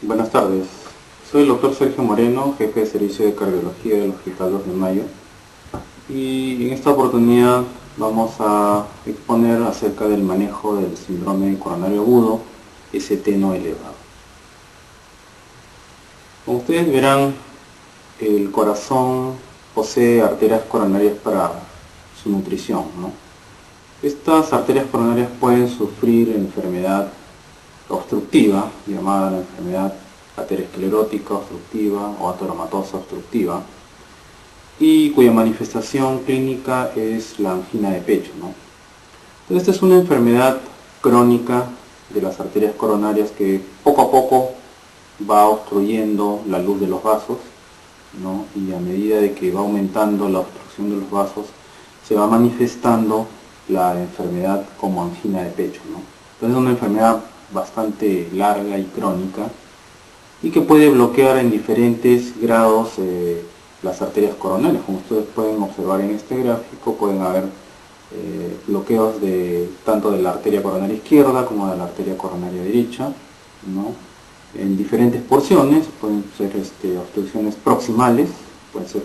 Buenas tardes, soy el doctor Sergio Moreno, jefe de servicio de cardiología del Hospital 2 de Mayo, y en esta oportunidad vamos a exponer acerca del manejo del síndrome coronario agudo ST no elevado. Como ustedes verán, el corazón posee arterias coronarias para su nutrición, ¿no? Estas arterias coronarias pueden sufrir enfermedad obstructiva, llamada la enfermedad aterosclerótica obstructiva o ateromatosa obstructiva, y cuya manifestación clínica es la angina de pecho, ¿no? Entonces, esta es una enfermedad crónica de las arterias coronarias que poco a poco va obstruyendo la luz de los vasos, ¿no? Y a medida de que va aumentando la obstrucción de los vasos, se va manifestando la enfermedad como angina de pecho, ¿no? Entonces es una enfermedad bastante larga y crónica y que puede bloquear en diferentes grados las arterias coronarias. Como ustedes pueden observar en este gráfico, pueden haber bloqueos tanto de la arteria coronaria izquierda como de la arteria coronaria derecha, ¿no? En diferentes porciones. Pueden ser obstrucciones proximales, pueden ser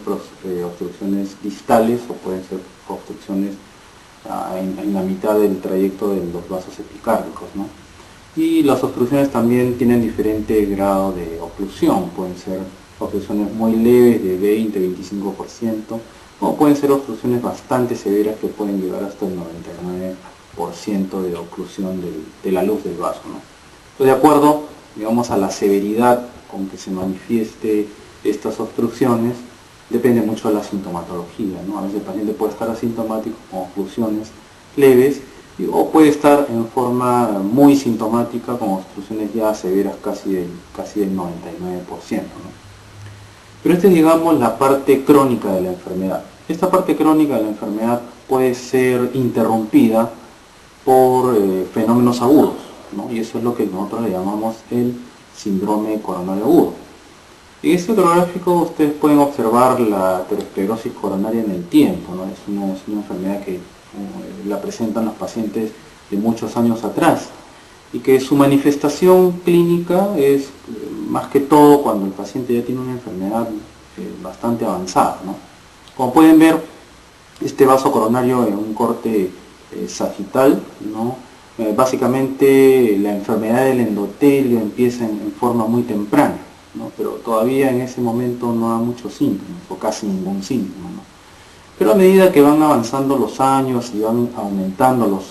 obstrucciones distales o pueden ser obstrucciones en la mitad del trayecto de los vasos epicárdicos, ¿no? Y las obstrucciones también tienen diferente grado de oclusión, pueden ser obstrucciones muy leves de 20-25%, o pueden ser obstrucciones bastante severas que pueden llegar hasta el 99% de oclusión de la luz del vaso, ¿no? Entonces, de acuerdo, digamos, a la severidad con que se manifieste estas obstrucciones, depende mucho de la sintomatología, ¿no? A veces el paciente puede estar asintomático con oclusiones leves, o puede estar en forma muy sintomática con obstrucciones ya severas casi del 99%, ¿no? Pero esta es, digamos, la parte crónica de la enfermedad. Esta parte crónica de la enfermedad puede ser interrumpida por fenómenos agudos, ¿no? Y eso es lo que nosotros le llamamos el síndrome coronario agudo. En este otro gráfico ustedes pueden observar la aterosclerosis coronaria en el tiempo, ¿no? Es una enfermedad que la presentan los pacientes de muchos años atrás y que su manifestación clínica es más que todo cuando el paciente ya tiene una enfermedad bastante avanzada, ¿no? Como pueden ver, este vaso coronario en un corte sagital, ¿no? Básicamente la enfermedad del endotelio empieza en forma muy temprana, ¿no? Pero todavía en ese momento no da muchos síntomas o casi ningún síntoma, ¿no? Pero a medida que van avanzando los años y van aumentando los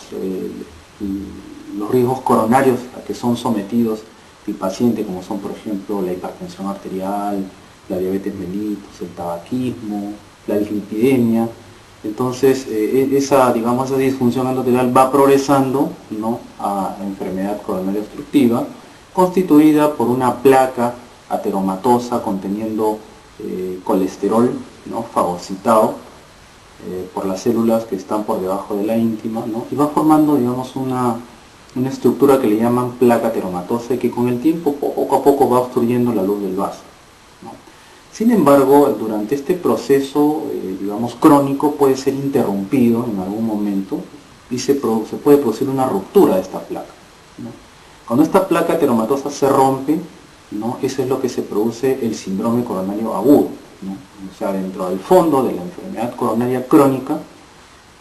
riesgos coronarios a que son sometidos el paciente, como son por ejemplo la hipertensión arterial, la diabetes mellitus, el tabaquismo, la dislipidemia, entonces esa disfunción endotelial va progresando, ¿no?, a enfermedad coronaria obstructiva, constituida por una placa ateromatosa conteniendo colesterol, ¿no?, fagocitado por las células que están por debajo de la íntima, ¿no? Y va formando, digamos, una estructura que le llaman placa ateromatosa y que con el tiempo poco a poco va obstruyendo la luz del vaso, ¿no? Sin embargo, durante este proceso, digamos, crónico, puede ser interrumpido en algún momento y se puede producir una ruptura de esta placa, ¿no? Cuando esta placa ateromatosa se rompe, ¿no?, eso es lo que se produce el síndrome coronario agudo, ¿no? O sea, dentro del fondo de la enfermedad coronaria crónica,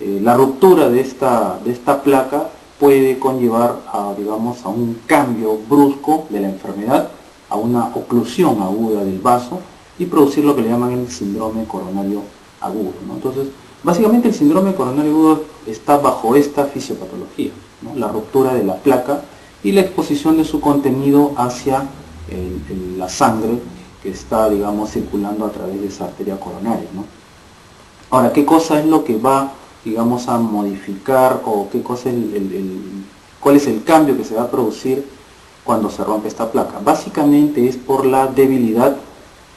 la ruptura de esta placa puede conllevar a un cambio brusco de la enfermedad, a una oclusión aguda del vaso y producir lo que le llaman el síndrome coronario agudo, ¿no? Entonces, básicamente el síndrome coronario agudo está bajo esta fisiopatología, ¿no?, la ruptura de la placa y la exposición de su contenido hacia la sangre que está, digamos, circulando a través de esa arteria coronaria, ¿no? Ahora, ¿qué cosa es lo que va, digamos, a modificar o cuál es el cambio que se va a producir cuando se rompe esta placa? Básicamente es por la debilidad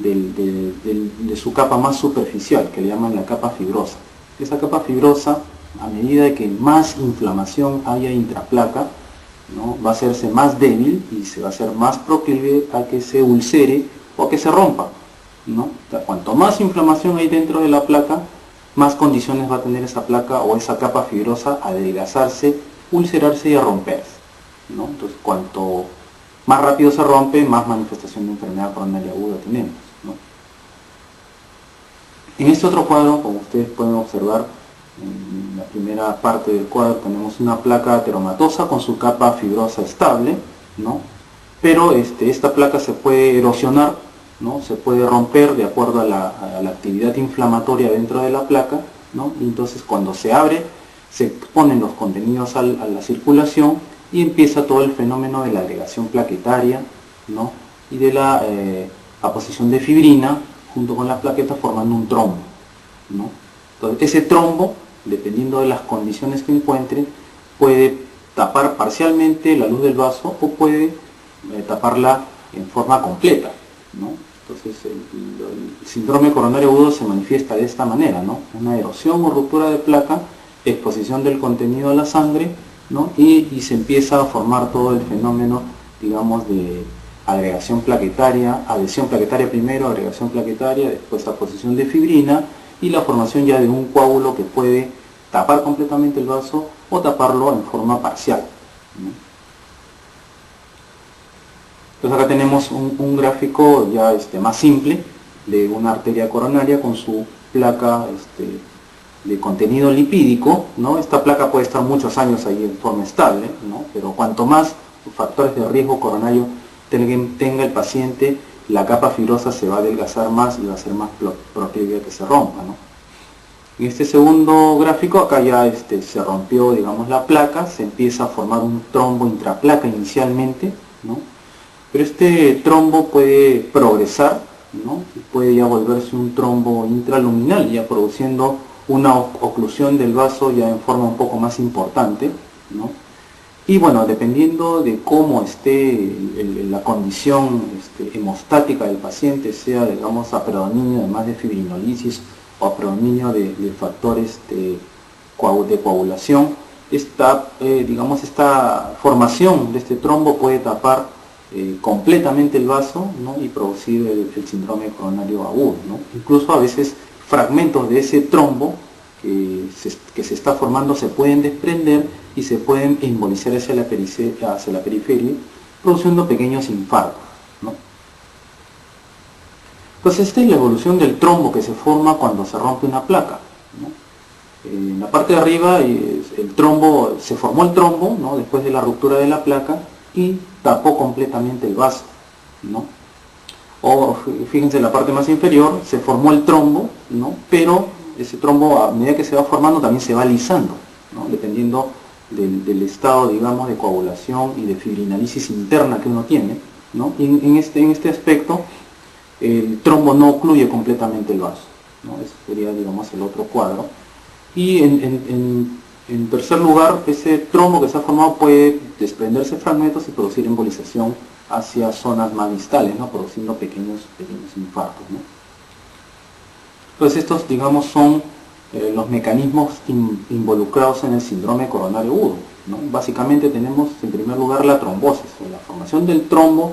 de su capa más superficial, que le llaman la capa fibrosa. Esa capa fibrosa, a medida de que más inflamación haya intraplaca, ¿no?, va a hacerse más débil y se va a hacer más proclive a que se ulcere o que se rompa, ¿no? O sea, cuanto más inflamación hay dentro de la placa, más condiciones va a tener esa placa o esa capa fibrosa a adelgazarse, ulcerarse y a romperse, ¿no? Entonces, cuanto más rápido se rompe, más manifestación de enfermedad coronaria aguda tenemos, ¿no? En este otro cuadro, como ustedes pueden observar, en la primera parte del cuadro tenemos una placa ateromatosa con su capa fibrosa estable, ¿no? Pero esta placa se puede erosionar, ¿no? Se puede romper de acuerdo a la actividad inflamatoria dentro de la placa, ¿no? Y entonces cuando se abre, se exponen los contenidos a la circulación y empieza todo el fenómeno de la agregación plaquetaria, ¿no? Y de la aposición de fibrina junto con la plaqueta formando un trombo, ¿no? Entonces ese trombo, dependiendo de las condiciones que encuentre, puede tapar parcialmente la luz del vaso o puede taparla en forma completa, ¿no? Entonces el síndrome coronario agudo se manifiesta de esta manera, ¿no? Una erosión o ruptura de placa, exposición del contenido a la sangre, ¿no? Y se empieza a formar todo el fenómeno, digamos, de agregación plaquetaria, adhesión plaquetaria primero, agregación plaquetaria, después aposición de fibrina y la formación ya de un coágulo que puede tapar completamente el vaso o taparlo en forma parcial, ¿no? Entonces acá tenemos un gráfico ya más simple de una arteria coronaria con su placa de contenido lipídico, ¿no? Esta placa puede estar muchos años ahí en forma estable, ¿no? Pero cuanto más factores de riesgo coronario tenga el paciente, la capa fibrosa se va a adelgazar más y va a ser más proclive a que se rompa, ¿no? En este segundo gráfico, acá ya se rompió, digamos, la placa, se empieza a formar un trombo intraplaca inicialmente, ¿no? Pero este trombo puede progresar, ¿no? Y puede ya volverse un trombo intraluminal, ya produciendo una oclusión del vaso ya en forma un poco más importante, ¿no? Y bueno, dependiendo de cómo esté la condición hemostática del paciente, sea, digamos, a predominio además de fibrinolisis o a predominio de factores de coagulación, digamos, esta formación de este trombo puede tapar completamente el vaso, ¿no? Y producir el síndrome coronario agudo, ¿no? Incluso a veces fragmentos de ese trombo que se está formando se pueden desprender y se pueden embolizar hacia la periferia, produciendo pequeños infartos, ¿no? Entonces esta es la evolución del trombo que se forma cuando se rompe una placa, ¿no? En la parte de arriba se formó el trombo, ¿no? Después de la ruptura de la placa y tapó completamente el vaso, ¿no? O fíjense en la parte más inferior, se formó el trombo, ¿no? Pero ese trombo, a medida que se va formando, también se va alisando, ¿no? Dependiendo del estado, digamos, de coagulación y de fibrinolisis interna que uno tiene, ¿no? Y en este aspecto, el trombo no ocluye completamente el vaso, ¿no? Ese sería, digamos, el otro cuadro. Y en tercer lugar, ese trombo que se ha formado puede desprenderse fragmentos y producir embolización hacia zonas más distales, ¿no? Produciendo pequeños infartos, ¿no? Entonces estos, digamos, son los mecanismos involucrados en el síndrome coronario agudo, ¿no? Básicamente tenemos en primer lugar la trombosis, o la formación del trombo.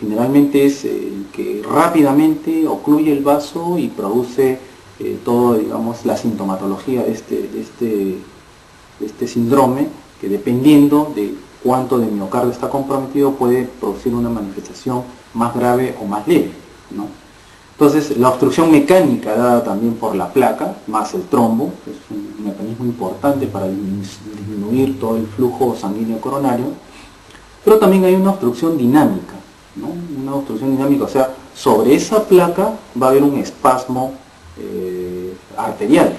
Generalmente es que rápidamente ocluye el vaso y produce todo, digamos, la sintomatología de este síndrome, que dependiendo de cuánto de miocardio está comprometido puede producir una manifestación más grave o más leve, ¿no? Entonces la obstrucción mecánica dada también por la placa, más el trombo, es un mecanismo importante para disminuir todo el flujo sanguíneo coronario, pero también hay una obstrucción dinámica, ¿no? Una obstrucción dinámica, o sea, sobre esa placa va a haber un espasmo arterial,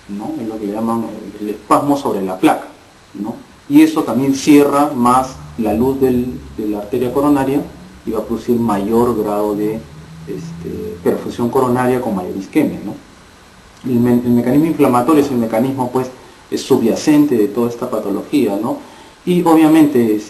¿no? Es lo que le llaman el espasmo sobre la placa, ¿no? Y eso también cierra más la luz de la arteria coronaria y va a producir mayor grado de perfusión coronaria con mayor isquemia, ¿no? El mecanismo inflamatorio es el mecanismo, pues, subyacente de toda esta patología, ¿no? Y obviamente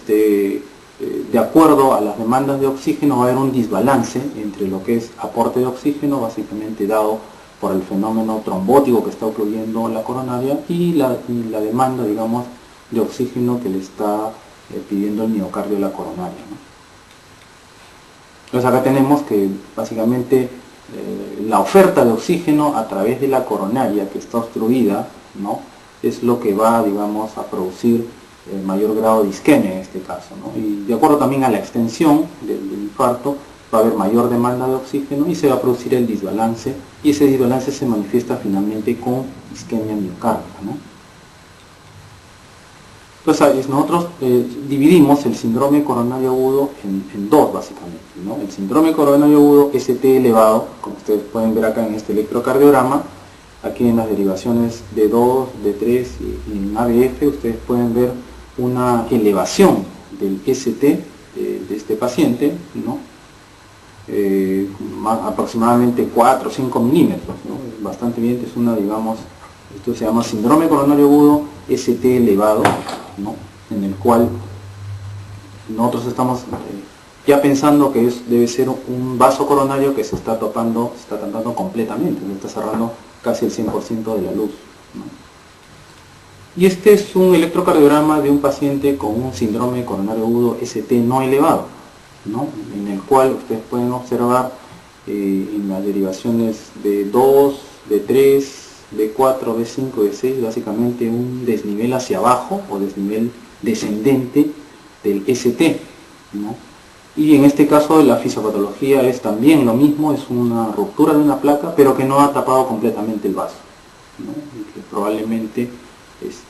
de acuerdo a las demandas de oxígeno va a haber un desbalance entre lo que es aporte de oxígeno, básicamente dado por el fenómeno trombótico que está ocurriendo en la coronaria, y la demanda, digamos, de oxígeno que le está pidiendo el miocardio a la coronaria, ¿no? Entonces acá tenemos que básicamente la oferta de oxígeno a través de la coronaria que está obstruida, ¿no?, es lo que va, digamos, a producir mayor grado de isquemia en este caso, ¿no? Y de acuerdo también a la extensión del infarto, va a haber mayor demanda de oxígeno y se va a producir el desbalance, y ese desbalance se manifiesta finalmente con isquemia miocárdica, ¿no? Entonces nosotros dividimos el síndrome coronario agudo en dos básicamente, ¿no? El síndrome coronario agudo ST elevado, como ustedes pueden ver acá en este electrocardiograma, aquí en las derivaciones D2, D3 y en ABF ustedes pueden ver una elevación del ST de este paciente, ¿no?, aproximadamente 4 o 5 milímetros, ¿no? Bastante bien, es una, digamos, esto se llama síndrome coronario agudo ST elevado, ¿no?, en el cual nosotros estamos ya pensando que debe ser un vaso coronario que se está tapando completamente, se está cerrando casi el 100% de la luz, ¿no? Y este es un electrocardiograma de un paciente con un síndrome coronario agudo ST no elevado, ¿no?, en el cual ustedes pueden observar en las derivaciones de 2, de 3, de 4, de 5, de 6, básicamente un desnivel hacia abajo o desnivel descendente del ST, ¿no? Y en este caso la fisiopatología es también lo mismo, es una ruptura de una placa, pero que no ha tapado completamente el vaso, ¿no?, y que probablemente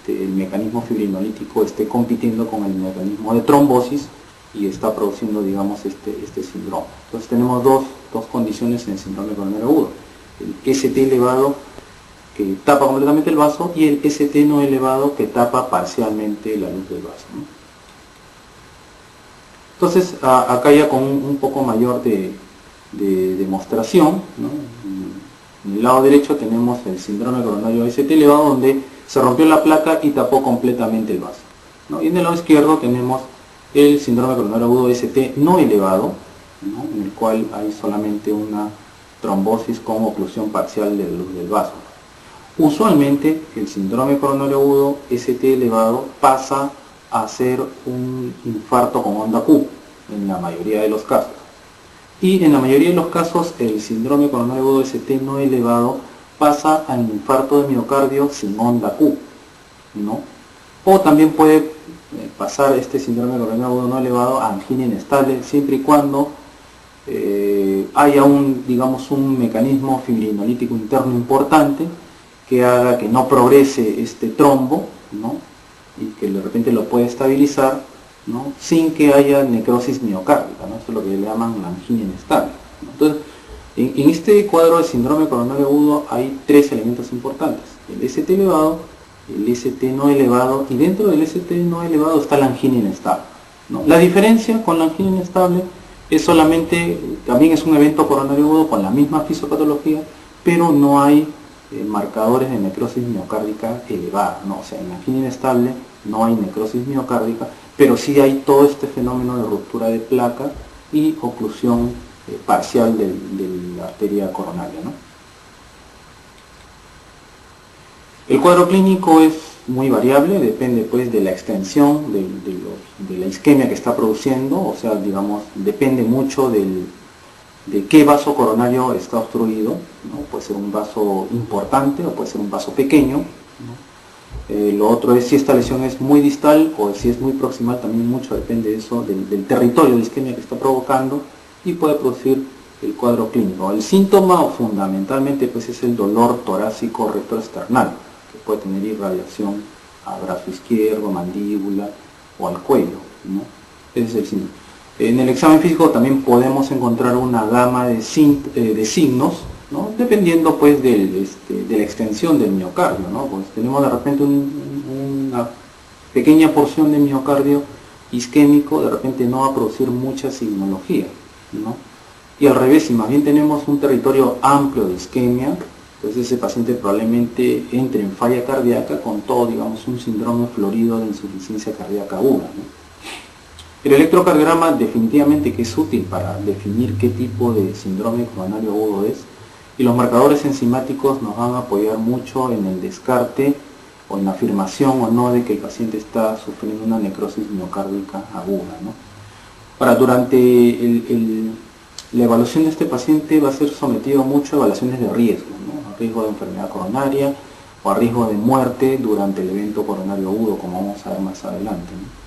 el mecanismo fibrinolítico esté compitiendo con el mecanismo de trombosis y está produciendo, digamos, este síndrome. Entonces tenemos dos condiciones en el síndrome coronario agudo: el ST elevado que tapa completamente el vaso y el ST no elevado que tapa parcialmente la luz del vaso, ¿no? Entonces acá ya con un poco mayor de demostración, ¿no?, en el lado derecho tenemos el síndrome coronario ST elevado, donde se rompió la placa y tapó completamente el vaso, ¿no? Y en el lado izquierdo tenemos el síndrome coronario agudo ST no elevado, ¿no?, en el cual hay solamente una trombosis con oclusión parcial de la luz del vaso. Usualmente el síndrome coronario agudo ST elevado pasa a ser un infarto con onda Q en la mayoría de los casos. Y en la mayoría de los casos el síndrome coronario agudo ST no elevado pasa al infarto de miocardio sin onda Q, ¿no? O también puede pasar este síndrome coronario agudo no elevado a angina inestable, siempre y cuando haya digamos, un mecanismo fibrinolítico interno importante que haga que no progrese este trombo, ¿no?, y que de repente lo puede estabilizar, ¿no?, sin que haya necrosis miocárdica, ¿no? Eso es lo que le llaman la angina inestable, ¿no? Entonces, en este cuadro de síndrome coronario agudo hay tres elementos importantes: el ST elevado, el ST no elevado, y dentro del ST no elevado está la angina inestable, ¿no? La diferencia con la angina inestable es solamente, también es un evento coronario agudo con la misma fisiopatología, pero no hay marcadores de necrosis miocárdica elevada, ¿no? O sea, en la angina inestable no hay necrosis miocárdica, pero sí hay todo este fenómeno de ruptura de placa y oclusión parcial de la arteria coronaria, ¿no? El cuadro clínico es muy variable, depende pues de la extensión de la isquemia que está produciendo, o sea, digamos, depende mucho de qué vaso coronario está obstruido, ¿no? Puede ser un vaso importante o puede ser un vaso pequeño, ¿no? Lo otro es si esta lesión es muy distal o si es muy proximal, también mucho depende de eso, del territorio de isquemia que está provocando, y puede producir el cuadro clínico. El síntoma fundamentalmente pues es el dolor torácico retroesternal, que puede tener irradiación a brazo izquierdo, mandíbula o al cuello, ¿no? Ese es el síntoma. En el examen físico también podemos encontrar una gama de signos, ¿no?, dependiendo pues de la extensión del miocardio, ¿no? Pues tenemos de repente una pequeña porción de miocardio isquémico, de repente no va a producir mucha signología, ¿no? Y al revés, si más bien tenemos un territorio amplio de isquemia, entonces ese paciente probablemente entre en falla cardíaca con todo, digamos, un síndrome florido de insuficiencia cardíaca aguda, ¿no? El electrocardiograma definitivamente que es útil para definir qué tipo de síndrome coronario agudo es, y los marcadores enzimáticos nos van a apoyar mucho en el descarte o en la afirmación o no de que el paciente está sufriendo una necrosis miocárdica aguda, ¿no? Ahora, durante La evaluación de este paciente va a ser sometido mucho a evaluaciones de riesgo, ¿no? A riesgo de enfermedad coronaria o a riesgo de muerte durante el evento coronario agudo, como vamos a ver más adelante, ¿no?